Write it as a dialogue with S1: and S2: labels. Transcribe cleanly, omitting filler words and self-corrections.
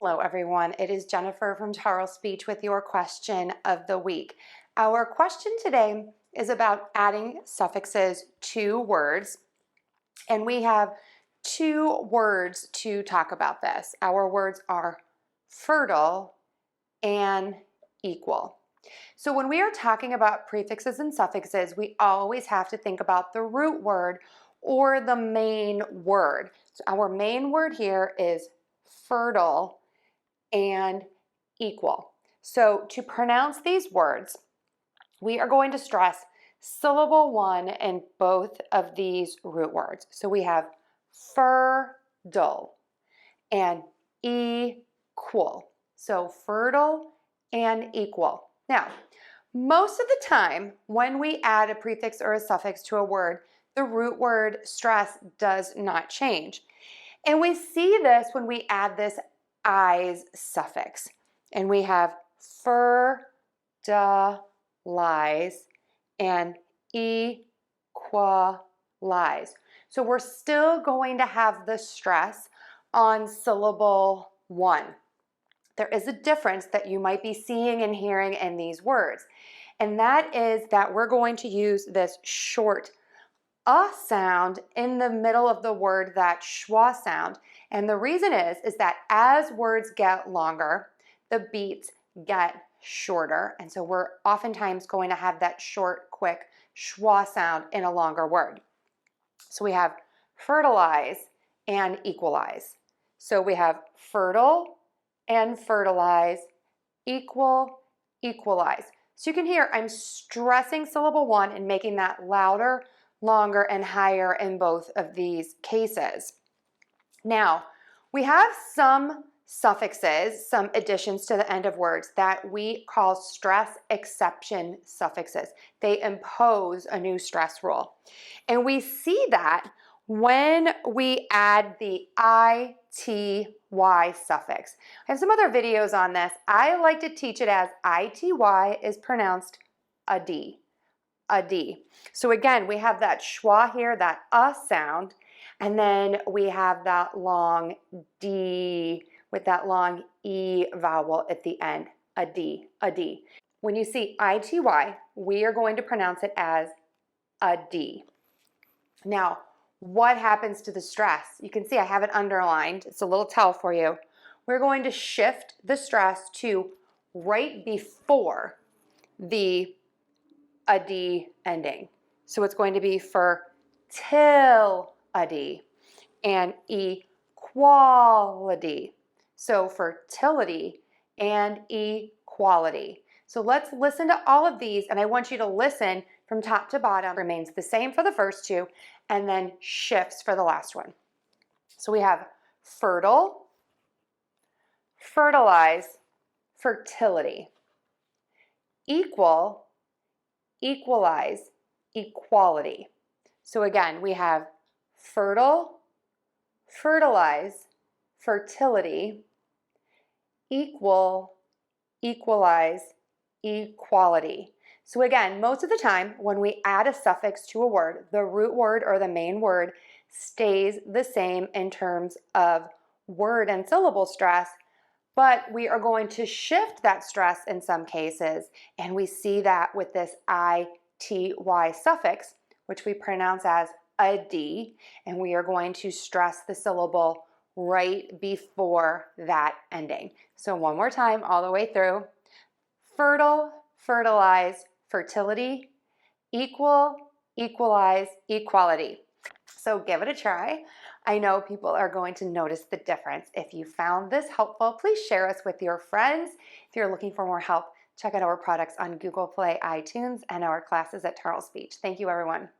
S1: Hello everyone, it is Jennifer from Tarlespeech with your question of the week. Our question today is about adding suffixes to words, and we have two words to talk about this. Our words are fertile and equal. So when we are talking about prefixes and suffixes, we always have to think about the root word or the main word. So our main word here is fertile and equal. So to pronounce these words, we are going to stress syllable one in both of these root words. So we have fer-dul and equal. So fertile and equal. Now, most of the time when we add a prefix or a suffix to a word, the root word stress does not change. And we see this when we add this -ize suffix. And we have fer-duh-lize and ee-kwuh-lize. So we're still going to have the stress on syllable one. There is a difference that you might be seeing and hearing in these words. And that is that we're going to use this short sound in the middle of the word, that schwa sound. And the reason is that as words get longer, the beats get shorter. And so we're oftentimes going to have that short, quick schwa sound in a longer word. So we have fertilize and equalize. So we have fertile and fertilize, equal, equalize. So you can hear I'm stressing syllable one and making that louder, longer, and higher in both of these cases. Now, we have some suffixes, some additions to the end of words that we call stress exception suffixes. They impose a new stress rule. And we see that when we add the ity suffix. I have some other videos on this. I like to teach it as ity is pronounced a-dee. A-dee. So again, we have that schwa here, that sound, and then we have that long D with that long E vowel at the end, a-dee, a-dee. When you see ity, we are going to pronounce it as a-dee. Now, what happens to the stress? You can see I have it underlined. It's a little tell for you. We're going to shift the stress to right before the a-dee ending. So it's going to be fertility and equality. So fertility and equality. So let's listen to all of these, and I want you to listen from top to bottom. Remains the same for the first two and then shifts for the last one. So we have fertile, fertilize, fertility. Equal, equalize, equality. So again, we have fertile, fertilize, fertility, equal, equalize, equality. So again, most of the time when we add a suffix to a word, the root word or the main word stays the same in terms of word and syllable stress, but we are going to shift that stress in some cases, and we see that with this ity suffix, which we pronounce as a-dee, and we are going to stress the syllable right before that ending. So one more time, all the way through. Fertile, fertilize, fertility, equal, equalize, equality. So give it a try. I know people are going to notice the difference. If you found this helpful, please share us with your friends. If you're looking for more help, check out our products on Google Play, iTunes, and our classes at Tarlespeech. Thank you, everyone.